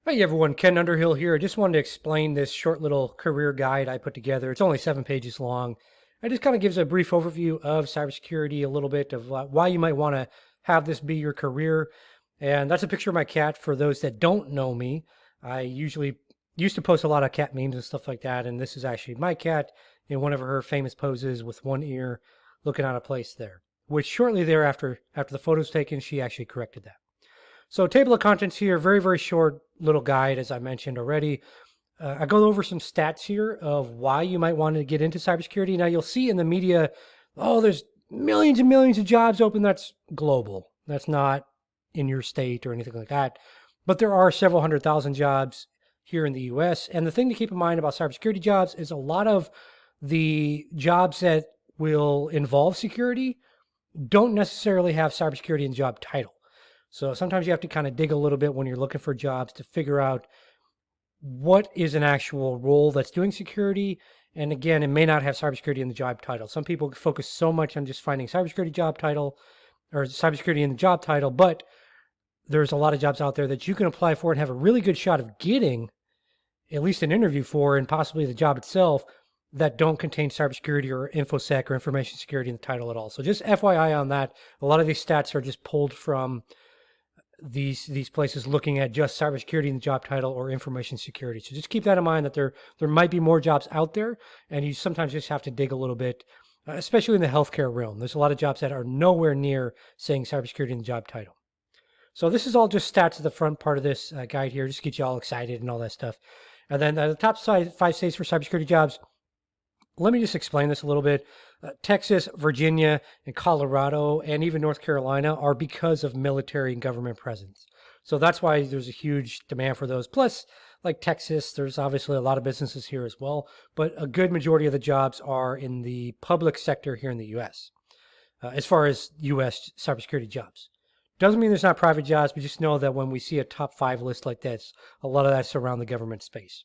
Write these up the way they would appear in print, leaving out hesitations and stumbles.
Hey everyone, Ken Underhill here. I just wanted to explain this short little career guide I put together. It's only 7 pages long. It just kind of gives a brief overview of cybersecurity, a little bit of why you might want to have this be your career. And that's a picture of my cat for those that don't know me. I usually used to post a lot of cat memes and stuff like that, and this is actually my cat in one of her famous poses with one ear looking out of place there. Which shortly thereafter, after the photo's taken, she actually corrected that. So table of contents here, very, very short little guide, as I mentioned already. I go over some stats here of why you might want to get into cybersecurity. Now you'll see in the media, oh, there's millions and millions of jobs open. That's global. That's not in your state or anything like that. But there are several 100,000 jobs here in the US. And the thing to keep in mind about cybersecurity jobs is a lot of the jobs that will involve security don't necessarily have cybersecurity in the job title. So sometimes you have to kind of dig a little bit when you're looking for jobs to figure out what is an actual role that's doing security. And again, it may not have cybersecurity in the job title. Some people focus so much on just finding cybersecurity job title or cybersecurity in the job title, but there's a lot of jobs out there that you can apply for and have a really good shot of getting at least an interview for, and possibly the job itself, that don't contain cybersecurity or infosec or information security in the title at all. So just FYI on that. A lot of these stats are just pulled from these places looking at just cybersecurity in the job title or information security. So just keep that in mind, that there might be more jobs out there, and you sometimes just have to dig a little bit, especially in the healthcare realm. There's a lot of jobs that are nowhere near saying cybersecurity in the job title. So this is all just stats at the front part of this guide here, just to get you all excited and all that stuff. And then the top 5 states for cybersecurity jobs. Let me just explain this a little bit. Texas, Virginia, and Colorado, and even North Carolina are because of military and government presence. So that's why there's a huge demand for those. Plus, like Texas, there's obviously a lot of businesses here as well, but a good majority of the jobs are in the public sector here in the US, as far as US cybersecurity jobs. Doesn't mean there's not private jobs, but just know that when we see a top 5 list like this, a lot of that's around the government space.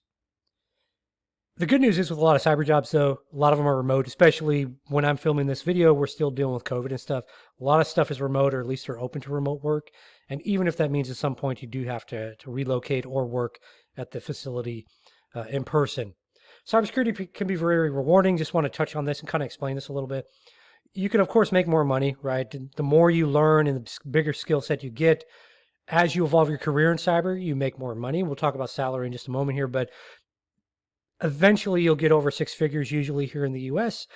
The good news is with a lot of cyber jobs, though, a lot of them are remote, especially when I'm filming this video, we're still dealing with COVID and stuff. A lot of stuff is remote, or at least they're open to remote work. And even if that means at some point you do have to relocate or work at the facility in person. Cybersecurity can be very rewarding. Just want to touch on this and kind of explain this a little bit. You can, of course, make more money, right? The more you learn and the bigger skill set you get, as you evolve your career in cyber, you make more money. We'll talk about salary in just a moment here, but eventually you'll get over 6 figures usually here in the US.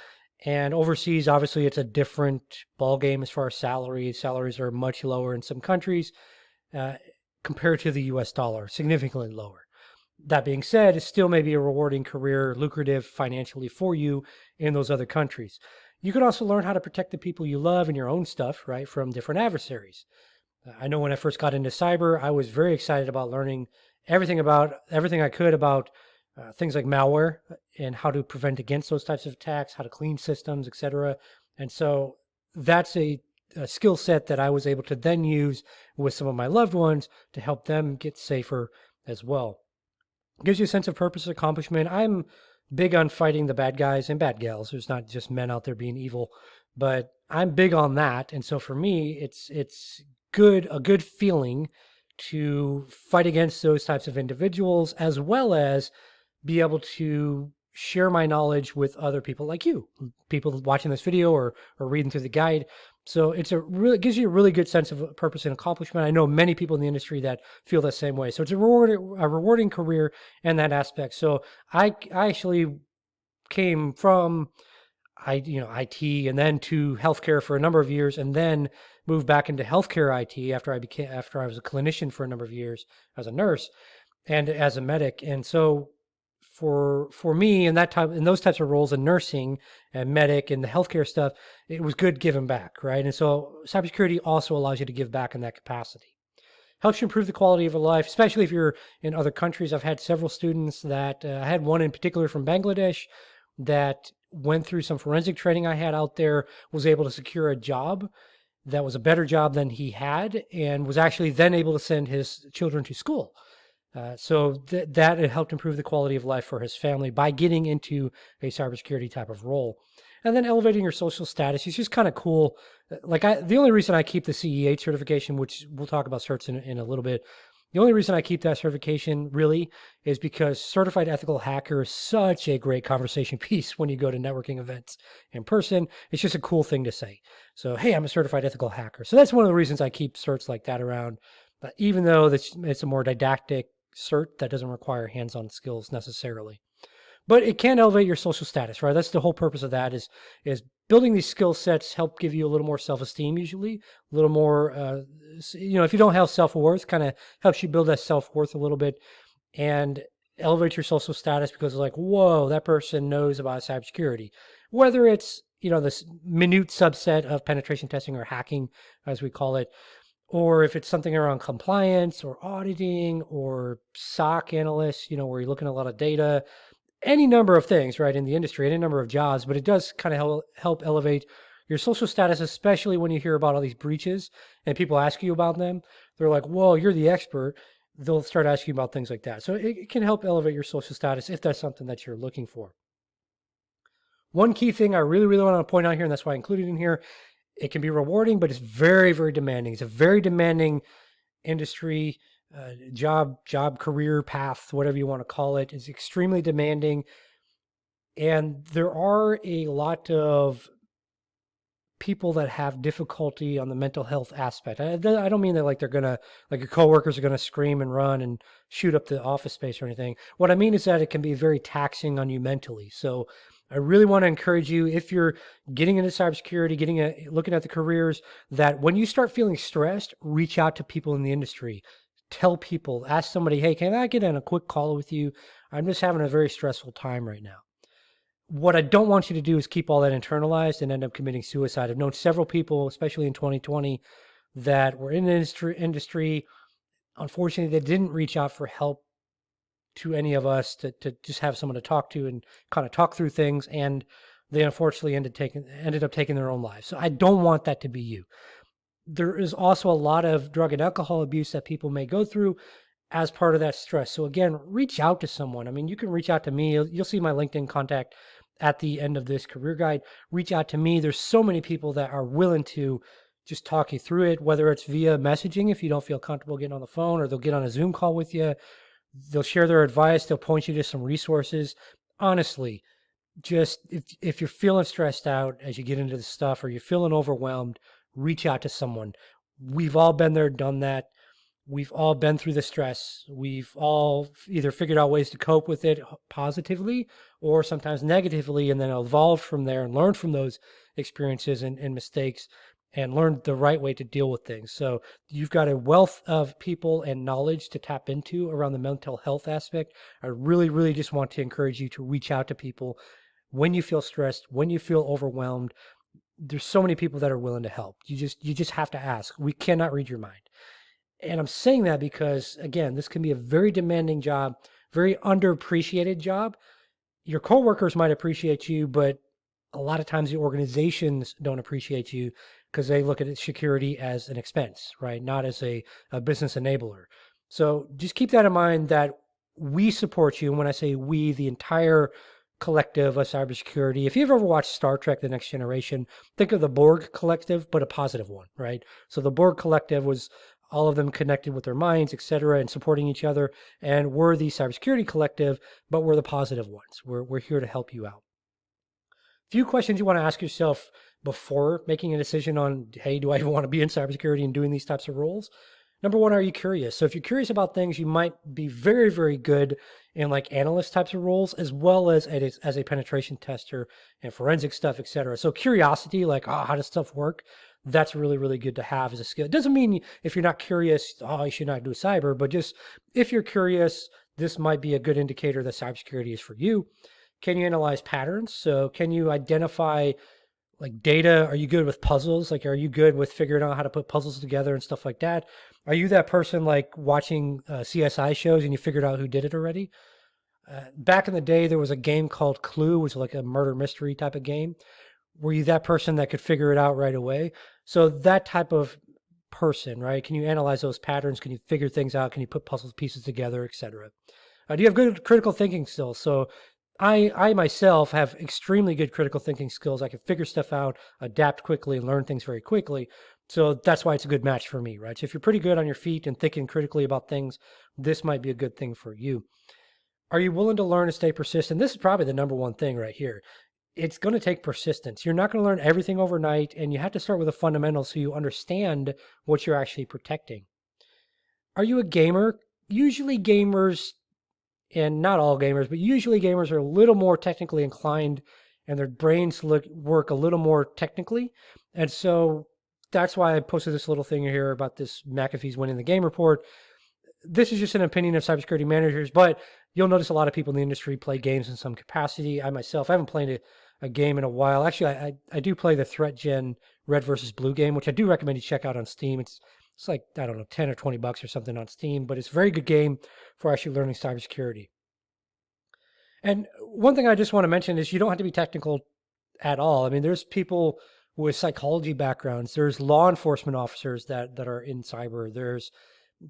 And overseas, obviously, it's a different ballgame as far as salaries. Salaries are much lower in some countries compared to the US dollar, significantly lower. That being said, it still may be a rewarding career, lucrative financially for you in those other countries. You can also learn how to protect the people you love and your own stuff, right, from different adversaries. I know when I first got into cyber, I was very excited about learning everything I could about things like malware and how to prevent against those types of attacks, how to clean systems, etc. And so that's a skill set that I was able to then use with some of my loved ones to help them get safer as well. It gives you a sense of purpose and accomplishment. I'm big on fighting the bad guys and bad gals. There's not just men out there being evil, but I'm big on that. And so for me, it's a good feeling to fight against those types of individuals, as well as be able to share my knowledge with other people like you, people watching this video or reading through the guide. So it gives you a really good sense of purpose and accomplishment. I know many people in the industry that feel the same way. So it's a rewarding career in that aspect. So I actually came from IT and then to healthcare for a number of years, and then moved back into healthcare IT after I was a clinician for a number of years as a nurse and as a medic. And so for me in those types of roles in nursing and medic and the healthcare stuff, it was good giving back, right? And so cybersecurity also allows you to give back in that capacity. Helps you improve the quality of your life, especially if you're in other countries. I've had several students that I had one in particular from Bangladesh that went through some forensic training I had out there, was able to secure a job that was a better job than he had, and was actually then able to send his children to school. So that it helped improve the quality of life for his family by getting into a cybersecurity type of role. And then elevating your social status is just kind of cool. The only reason I keep the CE8 certification, which we'll talk about certs in a little bit, The only reason I keep that certification really is because certified ethical hacker is such a great conversation piece when you go to networking events in person. It's just a cool thing to say. So, hey, I'm a certified ethical hacker. So that's one of the reasons I keep certs like that around. But even though it's a more didactic cert that doesn't require hands-on skills necessarily. But it can elevate your social status, right? That's the whole purpose of that is building these skill sets help give you a little more self-esteem usually, a little more, if you don't have self-worth, kind of helps you build that self-worth a little bit and elevate your social status because it's like, whoa, that person knows about cybersecurity. Whether it's, this minute subset of penetration testing or hacking, as we call it, or if it's something around compliance or auditing or SOC analysts, where you're looking at a lot of data, any number of things, right, in the industry, any number of jobs, but it does kind of help elevate your social status, especially when you hear about all these breaches and people ask you about them. They're like, whoa, you're the expert. They'll start asking you about things like that. So it can help elevate your social status if that's something that you're looking for. One key thing I really, really want to point out here, and that's why I included in here, it can be rewarding, but it's very, very demanding. It's a very demanding industry, job, career path, whatever you want to call it, is extremely demanding. And there are a lot of people that have difficulty on the mental health aspect. I don't mean that like they're gonna, like your coworkers are gonna scream and run and shoot up the office space or anything. What I mean is that it can be very taxing on you mentally. So I really want to encourage you, if you're getting into cybersecurity, looking at the careers, that when you start feeling stressed, reach out to people in the industry. Tell people, ask somebody, hey, can I get on a quick call with you? I'm just having a very stressful time right now. What I don't want you to do is keep all that internalized and end up committing suicide. I've known several people, especially in 2020, that were in the industry. Unfortunately, they didn't reach out for help to any of us to just have someone to talk to and kind of talk through things. And they unfortunately ended up taking their own lives. So I don't want that to be you. There is also a lot of drug and alcohol abuse that people may go through as part of that stress. So again, reach out to someone. I mean, you can reach out to me. You'll see my LinkedIn contact at the end of this career guide. Reach out to me. There's so many people that are willing to just talk you through it, whether it's via messaging if you don't feel comfortable getting on the phone, or they'll get on a Zoom call with you. They'll share their advice. They'll point you to some resources. Honestly, just if you're feeling stressed out as you get into the stuff, or you're feeling overwhelmed, reach out to someone. We've all been there, done that. We've all been through the stress. We've all either figured out ways to cope with it positively or sometimes negatively, and then evolved from there and learned from those experiences and mistakes and learned the right way to deal with things. So you've got a wealth of people and knowledge to tap into around the mental health aspect. I really, really just want to encourage you to reach out to people when you feel stressed, when you feel overwhelmed. There's so many people that are willing to help. You just have to ask. We cannot read your mind. And I'm saying that because, again, this can be a very demanding job, very underappreciated job. Your coworkers might appreciate you, but a lot of times the organizations don't appreciate you because they look at security as an expense, right? Not as a business enabler. So just keep that in mind, that we support you. And when I say we, the entire collective of cybersecurity. If you've ever watched Star Trek: The Next Generation, think of the Borg collective, but a positive one, right? So the Borg collective was all of them connected with their minds, etc., and supporting each other. And we're the cybersecurity collective, but we're the positive ones. We're here to help you out. A few questions you want to ask yourself before making a decision on, hey, do I even want to be in cybersecurity and doing these types of roles? Number one, are you curious? So if you're curious about things, you might be very, very good in like analyst types of roles, as well as a penetration tester and forensic stuff, etc. So curiosity, like, how does stuff work? That's really, really good to have as a skill. It doesn't mean if you're not curious, you should not do cyber, but just if you're curious, this might be a good indicator that cybersecurity is for you. Can you analyze patterns? So can you identify like data? Are you good with puzzles? Like, are you good with figuring out how to put puzzles together and stuff like that? Are you that person like watching CSI shows and you figured out who did it already? Back in the day, there was a game called Clue, which was like a murder mystery type of game. Were you that person that could figure it out right away? So that type of person, right? Can you analyze those patterns? Can you figure things out? Can you put puzzle pieces together, etc.? Do you have good critical thinking skills? So I myself have extremely good critical thinking skills. I can figure stuff out, adapt quickly, and learn things very quickly. So that's why it's a good match for me, right? So if you're pretty good on your feet and thinking critically about things, this might be a good thing for you. Are you willing to learn and stay persistent? This is probably the number one thing right here. It's going to take persistence. You're not going to learn everything overnight, and you have to start with the fundamentals so you understand what you're actually protecting. Are you a gamer? Usually gamers, and not all gamers, but usually gamers are a little more technically inclined and their brains work a little more technically. And so that's why I posted this little thing here about this McAfee's winning the game report. This is just an opinion of cybersecurity managers, but you'll notice a lot of people in the industry play games in some capacity. I myself, I haven't played a game in a while. Actually, I do play the Threat Gen Red versus Blue game, which I do recommend you check out on Steam. It's like, I don't know, 10 or 20 bucks or something on Steam, but it's a very good game for actually learning cybersecurity. And one thing I just want to mention is you don't have to be technical at all. I mean, there's people with psychology backgrounds, there's law enforcement officers that are in cyber, there's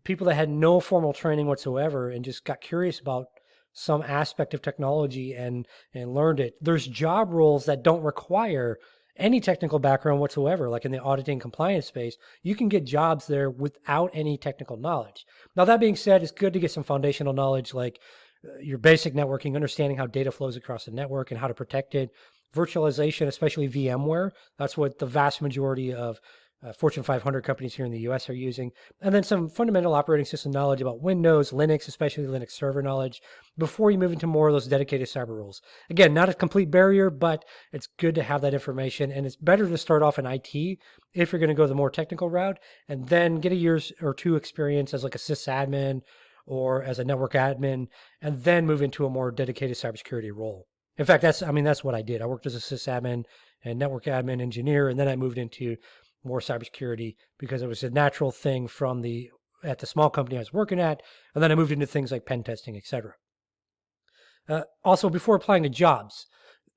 people that had no formal training whatsoever and just got curious about some aspect of technology and learned it. There's job roles that don't require any technical background whatsoever, like in the auditing compliance space. You can get jobs there without any technical knowledge. Now, that being said, it's good to get some foundational knowledge like your basic networking, understanding how data flows across the network and how to protect it. Virtualization, especially VMware, that's what the vast majority of Fortune 500 companies here in the US are using. And then some fundamental operating system knowledge about Windows, Linux, especially Linux server knowledge, before you move into more of those dedicated cyber roles. Again, not a complete barrier, but it's good to have that information. And it's better to start off in IT if you're going to go the more technical route and then get a year or two experience as like a sysadmin or as a network admin, and then move into a more dedicated cybersecurity role. In fact, that's what I did. I worked as a sysadmin and network admin engineer, and then I moved into more cybersecurity because it was a natural thing at the small company I was working at, and then I moved into things like pen testing, etc. Also, before applying to jobs,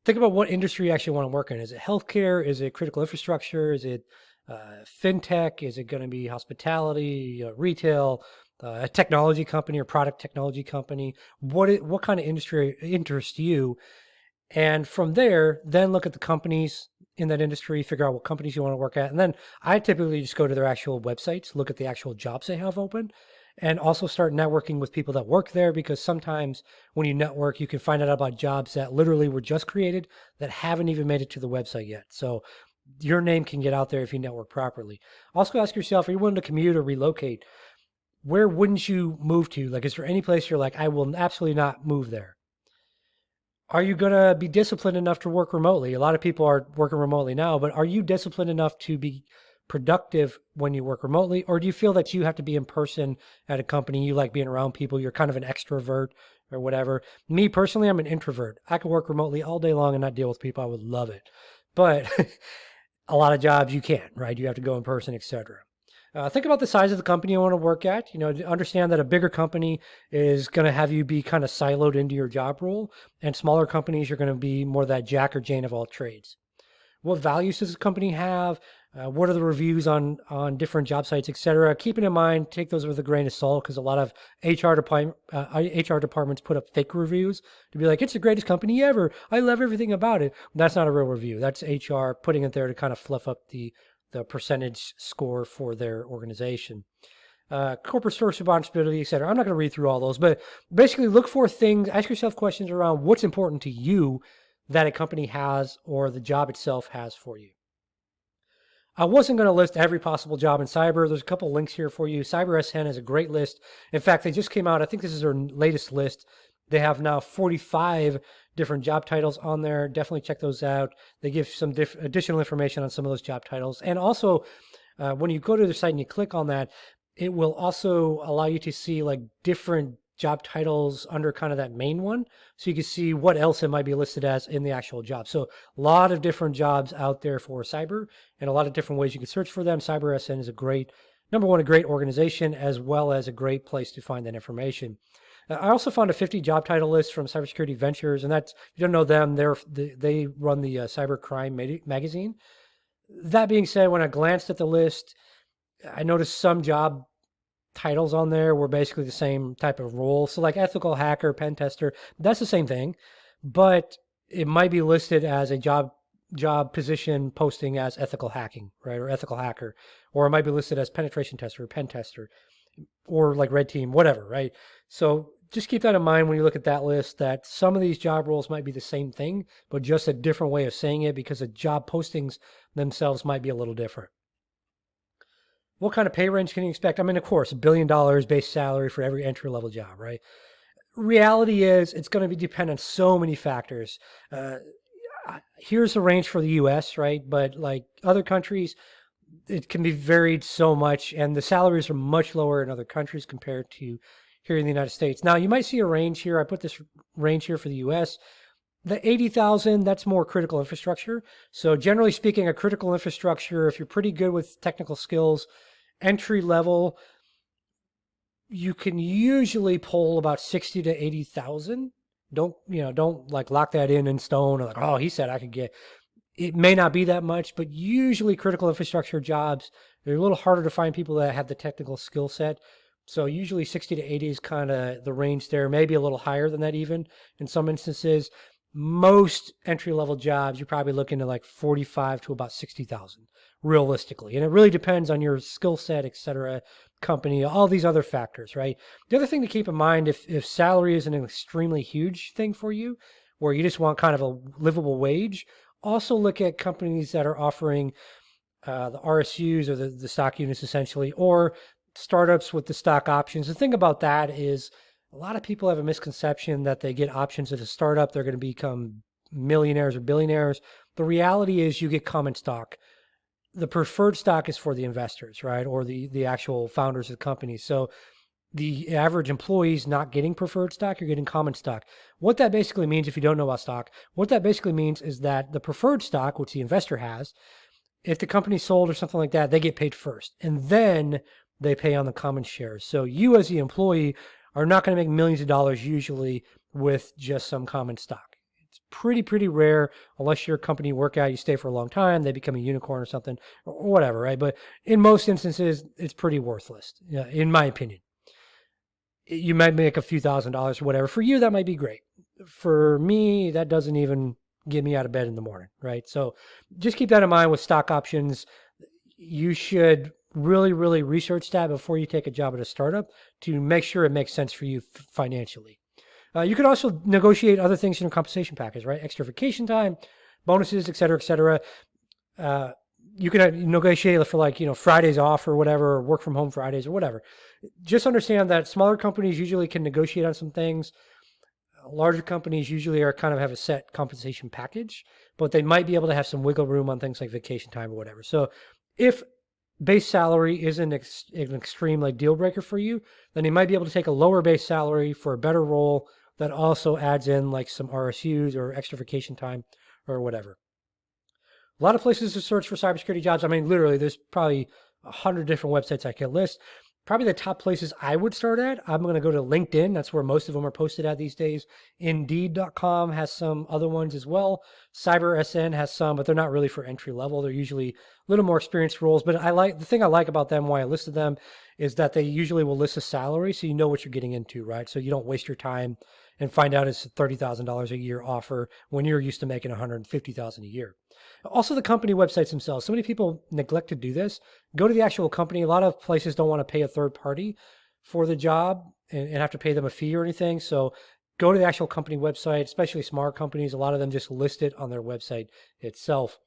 think about what industry you actually want to work in. Is it healthcare? Is it critical infrastructure? Is it fintech? Is it going to be hospitality, retail, a technology company or product technology company? What kind of industry interests you? And from there, then look at the companies in that industry, figure out what companies you want to work at. And then I typically just go to their actual websites, look at the actual jobs they have open, and also start networking with people that work there because sometimes when you network, you can find out about jobs that literally were just created that haven't even made it to the website yet. So your name can get out there if you network properly. Also ask yourself, are you willing to commute or relocate? Where wouldn't you move to? Like, is there any place you're like, I will absolutely not move there? Are you going to be disciplined enough to work remotely? A lot of people are working remotely now, but are you disciplined enough to be productive when you work remotely? Or do you feel that you have to be in person at a company? You like being around people. You're kind of an extrovert or whatever. Me personally, I'm an introvert. I could work remotely all day long and not deal with people. I would love it. But a lot of jobs you can't, right? You have to go in person, etc. Think about the size of the company you want to work at. Understand that a bigger company is going to have you be kind of siloed into your job role, and smaller companies, you're going to be more that Jack or Jane of all trades. What values does the company have? What are the reviews on different job sites, etc.? Keeping in mind, take those with a grain of salt because a lot of HR departments put up fake reviews to be like, it's the greatest company ever. I love everything about it. That's not a real review. That's HR putting it there to kind of fluff up the percentage score for their organization. Corporate social responsibility, et cetera. I'm not going to read through all those, but basically look for things, ask yourself questions around what's important to you that a company has or the job itself has for you. I wasn't going to list every possible job in cyber. There's a couple links here for you. CyberSN is a great list. In fact, they just came out. I think this is their latest list. They have now 45 different job titles on there. Definitely check those out. They give some additional information on some of those job titles. And also, when you go to their site and you click on that, it will also allow you to see like different job titles under kind of that main one. So you can see what else it might be listed as in the actual job. So a lot of different jobs out there for cyber and a lot of different ways you can search for them. CyberSN is a great organization as well as a great place to find that information. I also found a 50 job title list from Cybersecurity Ventures, and that's, if you don't know them, they run the Cybercrime magazine. That being said, when I glanced at the list, I noticed some job titles on there were basically the same type of role. So like ethical hacker, pen tester, that's the same thing, but it might be listed as a job job position posting as ethical hacking, right? Or ethical hacker, or it might be listed as penetration tester or pen tester or like red team, whatever, right? So just keep that in mind when you look at that list, that some of these job roles might be the same thing, but just a different way of saying it because the job postings themselves might be a little different. What kind of pay range can you expect? I mean, of course, $1 billion base salary for every entry level job, right? Reality is it's going to be depend on so many factors. Here's a range for the US, right? But like other countries, it can be varied so much, and the salaries are much lower in other countries compared to here in the United States. Now, you might see a range here. I put this range here for the US. The 80,000, that's more critical infrastructure. So generally speaking, a critical infrastructure, if you're pretty good with technical skills, entry level, you can usually pull about 60 to 80,000. Don't like lock that in stone or like, oh, he said I could get. It may not be that much, but usually critical infrastructure jobs, they're a little harder to find people that have the technical skill set. So usually 60 to 80 is kind of the range there, maybe a little higher than that even in some instances. Most entry level jobs, you're probably looking at like 45 to about 60,000 realistically. And it really depends on your skill set, et cetera, company, all these other factors, right? The other thing to keep in mind, if salary isn't an extremely huge thing for you, where you just want kind of a livable wage, also look at companies that are offering the RSUs or the stock units essentially, or startups with the stock options. The thing about that is a lot of people have a misconception that they get options at a startup, they're going to become millionaires or billionaires. The reality is you get common stock. The preferred stock is for the investors, right? Or the actual founders of the company. So the average employee is not getting preferred stock, you're getting common stock. What that basically means, if you don't know about stock, what that basically means is that the preferred stock, which the investor has, if the company's sold or something like that, they get paid first. And then they pay on the common shares. So you as the employee are not going to make millions of dollars usually with just some common stock. It's pretty rare unless you're a company workout, you stay for a long time, they become a unicorn or something or whatever, right? But in most instances, it's pretty worthless, in my opinion. You might make a few $1,000s or whatever. For you, that might be great. For me, that doesn't even get me out of bed in the morning, right? So just keep that in mind with stock options. You should really research that before you take a job at a startup to make sure it makes sense for you financially. You can also negotiate other things in your compensation package, right? Extra vacation time, bonuses, et cetera, et cetera. You can negotiate for like, Fridays off or whatever, or work from home Fridays or whatever. Just understand that smaller companies usually can negotiate on some things. Larger companies usually have a set compensation package, but they might be able to have some wiggle room on things like vacation time or whatever. So if base salary isn't an extreme like deal breaker for you, then you might be able to take a lower base salary for a better role that also adds in like some RSUs or extra vacation time or whatever. A lot of places to search for cybersecurity jobs. I mean, literally, there's probably 100 different websites I could list. Probably the top places I would start at, I'm going to go to LinkedIn. That's where most of them are posted at these days. Indeed.com has some other ones as well. CyberSN has some, but they're not really for entry level. They're usually a little more experienced roles. But the thing I like about them, why I listed them, is that they usually will list a salary so you know what you're getting into, right? So you don't waste your time and find out it's a $30,000 a year offer when you're used to making $150,000 a year. Also, the company websites themselves. So many people neglect to do this. Go to the actual company. A lot of places don't want to pay a third party for the job and have to pay them a fee or anything. So go to the actual company website, especially smart companies. A lot of them just list it on their website itself.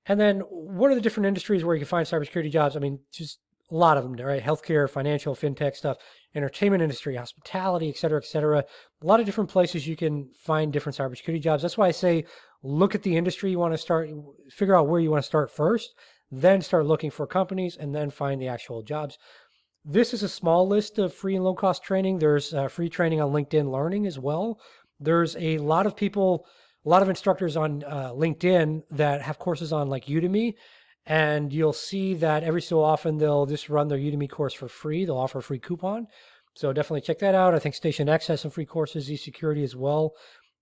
And then what are the different industries where you can find cybersecurity jobs? I mean, just a lot of them, right? Healthcare, financial, fintech stuff, entertainment industry, hospitality, et cetera, et cetera. A lot of different places you can find different cybersecurity jobs. That's why I say look at the industry you want to start, figure out where you want to start first, then start looking for companies, and then find the actual jobs. This is a small list of free and low-cost training. There's free training on LinkedIn Learning as well. There's a lot of people, a lot of instructors on LinkedIn that have courses on like Udemy, and you'll see that every so often they'll just run their Udemy course for free. They'll offer a free coupon. So definitely check that out. I think Station X has some free courses, eSecurity as well.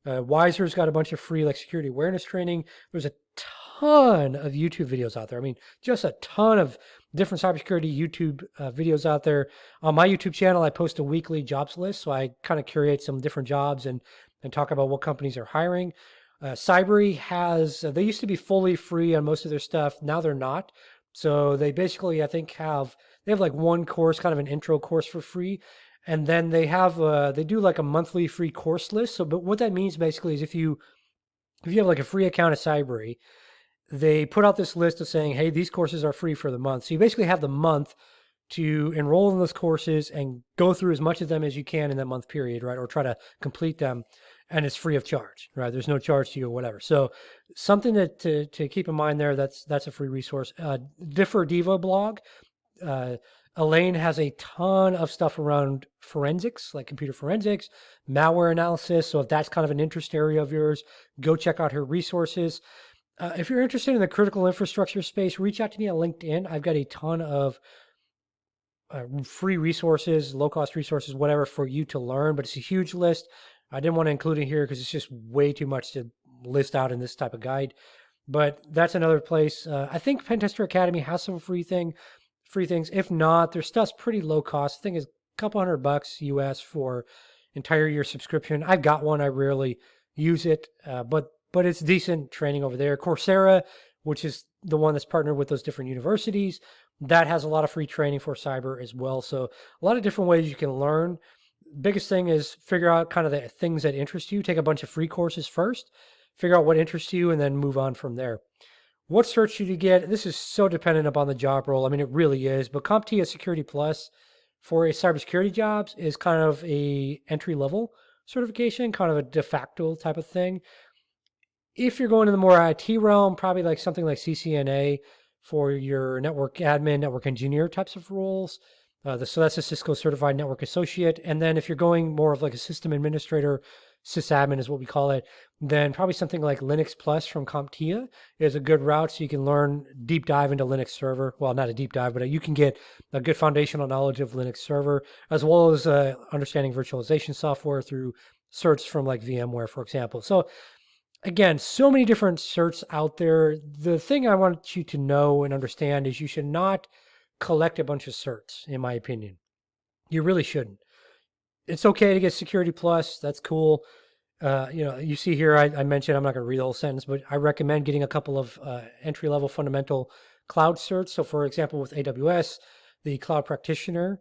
Wiser's got a bunch of free like security awareness training. There's a ton of YouTube videos out there. I mean, just a ton of different cybersecurity YouTube videos out there. On my YouTube channel, I post a weekly jobs list. So I kind of curate some different jobs and talk about what companies are hiring. Cybery has, they used to be fully free on most of their stuff. Now they're not. So they basically, I think, they have like one course, kind of an intro course for free. And then they do like a monthly free course list. So, but what that means basically is if you have like a free account at Cybery, they put out this list of saying, hey, these courses are free for the month. So you basically have the month to enroll in those courses and go through as much of them as you can in that month period, right? Or try to complete them. And it's free of charge, right? There's no charge to you or whatever. So something that to keep in mind there, that's a free resource. Differ Diva blog. Uh, Elaine has a ton of stuff around forensics, like computer forensics, malware analysis. So if that's kind of an interest area of yours, go check out her resources. If you're interested in the critical infrastructure space, reach out to me on LinkedIn. I've got a ton of free resources, low cost resources, whatever for you to learn, but it's a huge list. I didn't want to include it here because it's just way too much to list out in this type of guide. But that's another place. I think Pentester Academy has some free things. If not, their stuff's pretty low cost. I think it's a couple $100 US for entire year subscription. I've got one. I rarely use it, but it's decent training over there. Coursera, which is the one that's partnered with those different universities, that has a lot of free training for cyber as well. So a lot of different ways you can learn. Biggest thing is figure out kind of the things that interest you. Take a bunch of free courses first, figure out what interests you, and then move on from there. What cert should you get? This is so dependent upon the job role. I mean, it really is. But CompTIA Security Plus for a cybersecurity jobs is kind of a entry level certification, kind of a de facto type of thing. If you're going to the more IT realm, probably like something like CCNA for your network admin, network engineer types of roles. So that's a Cisco Certified Network Associate. And then if you're going more of like a system administrator, sysadmin is what we call it, then probably something like Linux Plus from CompTIA is a good route so you can learn deep dive into Linux Server. Well, not a deep dive, but you can get a good foundational knowledge of Linux Server, as well as understanding virtualization software through certs from like VMware, for example. So again, so many different certs out there. The thing I want you to know and understand is you should not collect a bunch of certs, in my opinion. You really shouldn't. It's okay to get Security Plus. That's cool. You see here, I mentioned, I'm not going to read the whole sentence, but I recommend getting a couple of entry-level fundamental cloud certs. So for example, with AWS, the Cloud Practitioner,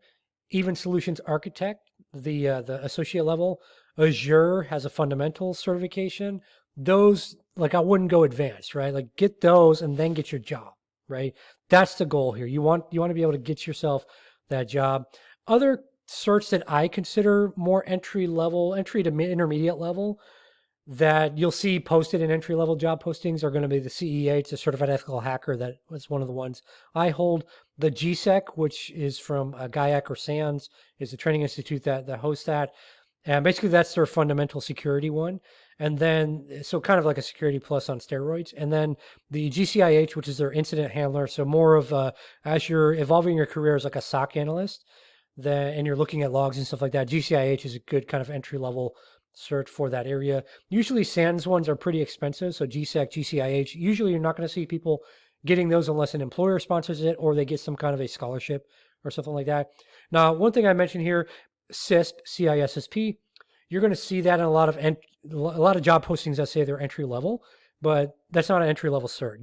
even Solutions Architect, the associate level. Azure has a fundamental certification. Those, like, I wouldn't go advanced, right? Like, get those and then get your job, right? That's the goal here. You want to be able to get yourself that job. Other certs that I consider more entry to intermediate level that you'll see posted in entry level job postings are going to be the CEH, the Certified Ethical Hacker. That was one of the ones I hold. The GSEC, which is from GIAC or SANS, is the training institute that hosts that. And basically that's their fundamental security one. And then, so kind of like a Security Plus on steroids. And then the GCIH, which is their incident handler. So more of as you're evolving your career as like a SOC analyst, and you're looking at logs and stuff like that, GCIH is a good kind of entry level cert for that area. Usually SANS ones are pretty expensive. So GSEC, GCIH, usually you're not going to see people getting those unless an employer sponsors it or they get some kind of a scholarship or something like that. Now, one thing I mentioned here, CISSP, CISSP, you're going to see that in a lot of job postings that say they're entry level, but that's not an entry level cert.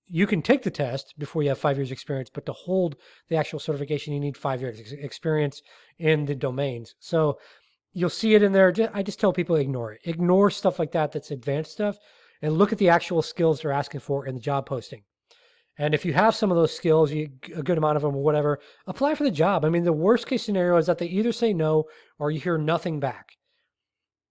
You can take the test before you have 5 years experience, but to hold the actual certification, you need 5 years experience in the domains. So you'll see it in there. I just tell people ignore it. Ignore stuff like that that's advanced stuff and look at the actual skills they're asking for in the job posting. And if you have some of those skills, a good amount of them or whatever, apply for the job. I mean, the worst case scenario is that they either say no or you hear nothing back.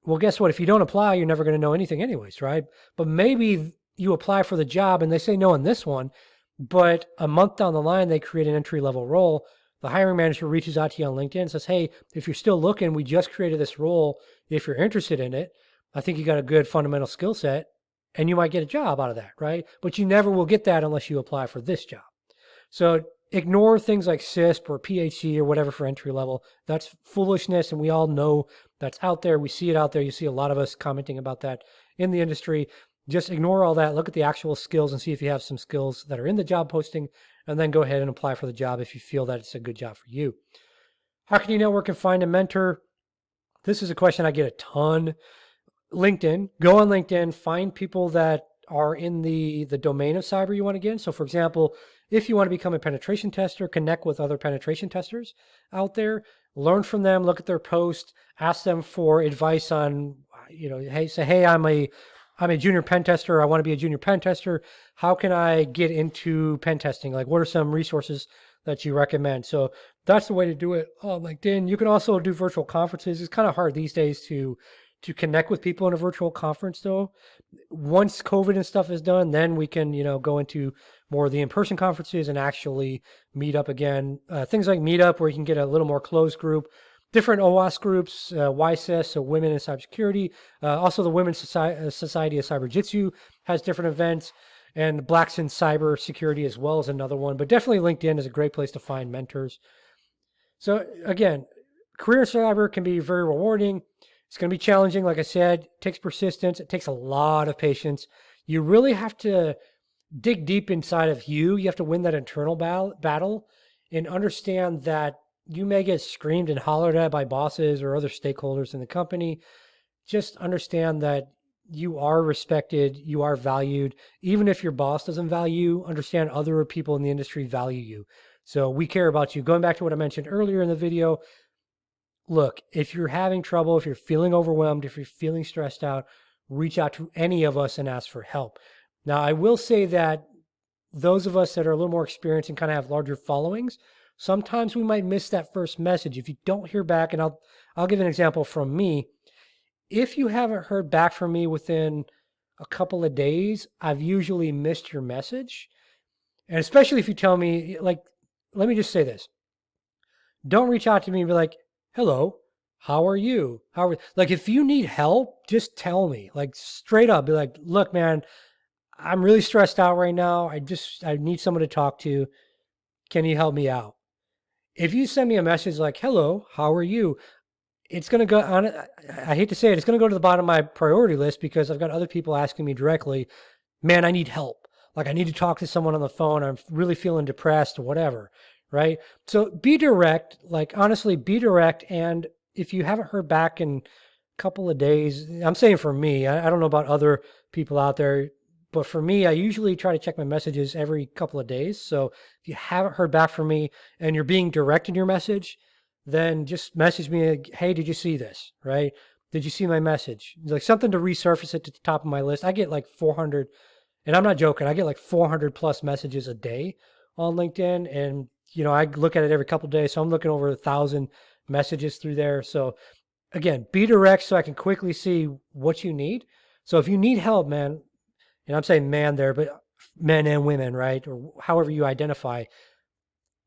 Well, guess what? If you don't apply, you're never going to know anything anyways, right? But maybe you apply for the job and they say no on this one, but a month down the line, they create an entry-level role. The hiring manager reaches out to you on LinkedIn and says, hey, if you're still looking, we just created this role. If you're interested in it, I think you got a good fundamental skill set and you might get a job out of that, right? But you never will get that unless you apply for this job. So ignore things like CISP or PhD or whatever for entry level. That's foolishness, and we all know that's out there. We see it out there. You see a lot of us commenting about that in the industry. Just ignore all that. Look at the actual skills and see if you have some skills that are in the job posting, and then go ahead and apply for the job if you feel that it's a good job for you. How can you network and find a mentor? This is a question I get a ton. LinkedIn, go on LinkedIn, find people that are in the domain of cyber you want to get in. So for example, if you want to become a penetration tester, connect with other penetration testers out there, learn from them, look at their posts, ask them for advice on, hey, say, hey, I'm a junior pen tester. I want to be a junior pen tester. How can I get into pen testing? Like, what are some resources that you recommend? So that's the way to do it on LinkedIn. You can also do virtual conferences. It's kind of hard these days to connect with people in a virtual conference though. Once COVID and stuff is done, then we can, go into more of the in-person conferences and actually meet up again. Things like Meetup, where you can get a little more closed group, different OWASP groups, YSIS, so Women in Cybersecurity. Also, the Women's Society of Cyber Jitsu has different events, and Blacks in Cybersecurity as well is another one. But definitely LinkedIn is a great place to find mentors. So again, career in cyber can be very rewarding. It's going to be challenging. Like I said, it takes persistence. It takes a lot of patience. You really have to dig deep inside of you. You have to win that internal battle and understand that you may get screamed and hollered at by bosses or other stakeholders in the company. Just understand that you are respected, you are valued. Even if your boss doesn't value you, understand other people in the industry value you. So we care about you. Going back to what I mentioned earlier in the video, look, if you're having trouble, if you're feeling overwhelmed, if you're feeling stressed out, reach out to any of us and ask for help. Now, I will say that those of us that are a little more experienced and kind of have larger followings, sometimes we might miss that first message. If you don't hear back, and I'll give an example from me. If you haven't heard back from me within a couple of days, I've usually missed your message. And especially if you tell me, like, let me just say this. Don't reach out to me and be like, hello, how are you? Like, if you need help, just tell me, like, straight up, be like, look, man, I'm really stressed out right now. I need someone to talk to. Can you help me out? If you send me a message like, hello, how are you? It's going to go on. I hate to say it. It's going to go to the bottom of my priority list because I've got other people asking me directly, man, I need help. Like, I need to talk to someone on the phone. I'm really feeling depressed or whatever. Right. So be direct, like, honestly, be direct. And if you haven't heard back in a couple of days, I'm saying for me, I don't know about other people out there, but for me, I usually try to check my messages every couple of days. So if you haven't heard back from me and you're being direct in your message, then just message me, hey, did you see this? Right? Did you see my message? Like, something to resurface it to the top of my list. I get like 400, and I'm not joking, I get like 400 plus messages a day on LinkedIn. And, I look at it every couple of days. So I'm looking over 1,000 messages through there. So again, be direct so I can quickly see what you need. So if you need help, man, and I'm saying man there, but men and women, right? Or however you identify,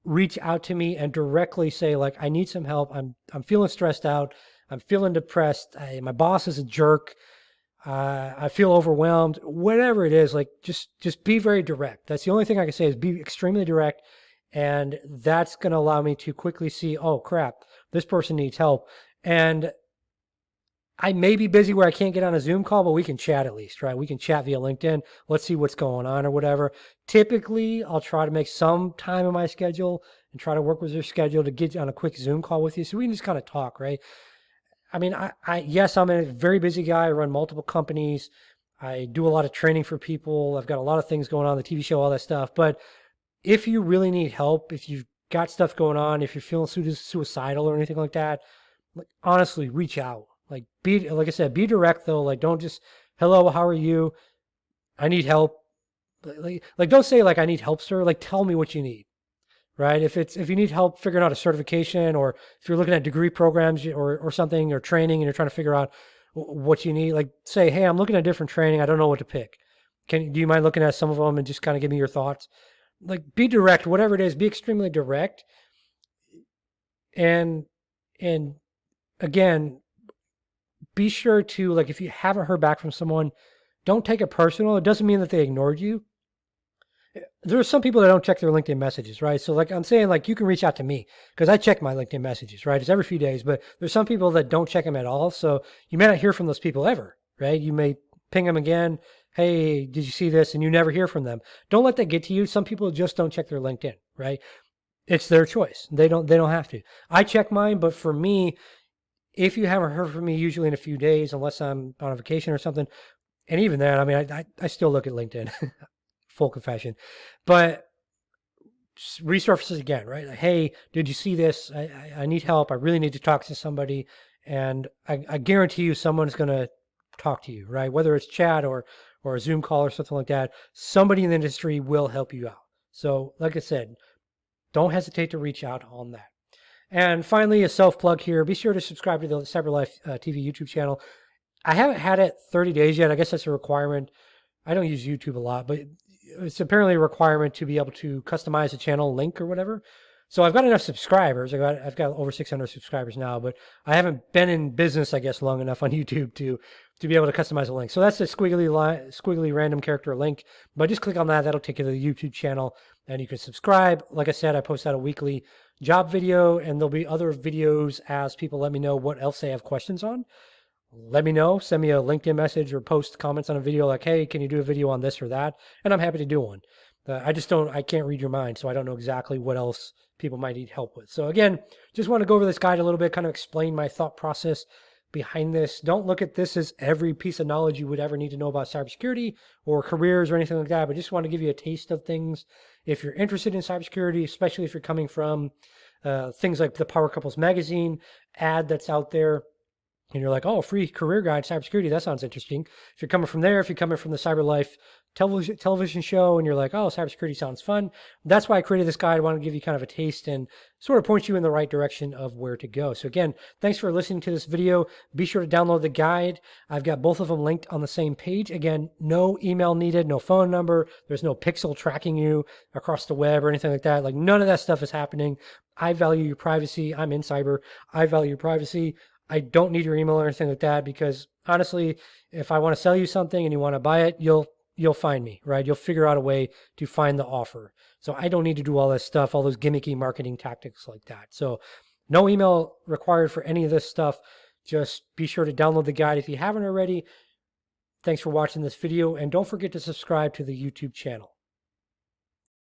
reach out to me and directly say, like, I need some help. I'm feeling stressed out. I'm feeling depressed. My boss is a jerk. I feel overwhelmed. Whatever it is, like, just be very direct. That's the only thing I can say is be extremely direct. And that's going to allow me to quickly see, oh crap, this person needs help. And I may be busy where I can't get on a Zoom call, but we can chat at least, right? We can chat via LinkedIn. Let's see what's going on or whatever. Typically, I'll try to make some time in my schedule and try to work with your schedule to get on a quick Zoom call with you so we can just kind of talk, right? I mean, yes, I'm a very busy guy. I run multiple companies. I do a lot of training for people. I've got a lot of things going on, the TV show, all that stuff. But if you really need help, if you've got stuff going on, if you're feeling suicidal or anything like that, like, honestly, reach out. Like, like I said, be direct though. Like, don't just, hello, how are you? I need help. Like, don't say like, I need help, sir. Like, tell me what you need, right? If you need help figuring out a certification, or if you're looking at degree programs or something, or training, and you're trying to figure out what you need, like, say, hey, I'm looking at different training. I don't know what to pick. Do you mind looking at some of them and just kind of give me your thoughts? Like, be direct, whatever it is, be extremely direct. And again, be sure to, like, if you haven't heard back from someone, don't take it personal. It doesn't mean that they ignored you. There are some people that don't check their LinkedIn messages, right? So, like, I'm saying, like, you can reach out to me because I check my LinkedIn messages, right? It's every few days, but there's some people that don't check them at all. So you may not hear from those people ever, right? You may ping them again. Hey, did you see this? And you never hear from them. Don't let that get to you. Some people just don't check their LinkedIn, right? It's their choice. They don't have to. I check mine, but for me, If you haven't heard from me, usually in a few days, unless I'm on a vacation or something, and even then, I mean, I still look at LinkedIn, full confession, but resurfaces again, right? Like, hey, did you see this? I need help. I really need to talk to somebody. And I guarantee you someone's going to talk to you, right? Whether it's chat or a Zoom call or something like that, somebody in the industry will help you out. So like I said, don't hesitate to reach out on that. And finally, a self plug here. Be sure to subscribe to the CyberLife TV YouTube channel. I haven't had it 30 days yet. I guess that's a requirement. I don't use YouTube a lot, but it's apparently a requirement to be able to customize a channel link or whatever. So I've got enough subscribers. I've got over 600 subscribers now, but I haven't been in business, I guess, long enough on YouTube to be able to customize a link. So that's a squiggly random character link. But just click on that. That'll take you to the YouTube channel, and you can subscribe. Like I said, I post out a weekly job video, and there'll be other videos as people let me know what else they have questions on. Let me know. Send me a LinkedIn message or post comments on a video like, hey, can you do a video on this or that? And I'm happy to do one. I can't read your mind, so I don't know exactly what else people might need help with. So again, just want to go over this guide a little bit, kind of explain my thought process behind this. Don't look at this as every piece of knowledge you would ever need to know about cybersecurity or careers or anything like that, but just want to give you a taste of things. If you're interested in cybersecurity, especially if you're coming from things like the Power Couples magazine ad that's out there, and you're like, oh, free career guide, cybersecurity, that sounds interesting. If you're coming from there, if you're coming from the CyberLife television show, and you're like, oh, cybersecurity sounds fun. That's why I created this guide. I want to give you kind of a taste and sort of point you in the right direction of where to go. So again, thanks for listening to this video. Be sure to download the guide. I've got both of them linked on the same page. Again, no email needed, no phone number. There's no pixel tracking you across the web or anything like that. Like none of that stuff is happening. I value your privacy. I'm in cyber. I value your privacy. I don't need your email or anything like that because honestly, if I want to sell you something and you want to buy it, you'll find me, right? You'll figure out a way to find the offer. So I don't need to do all this stuff, all those gimmicky marketing tactics like that. So no email required for any of this stuff. Just be sure to download the guide if you haven't already. Thanks for watching this video, and don't forget to subscribe to the YouTube channel.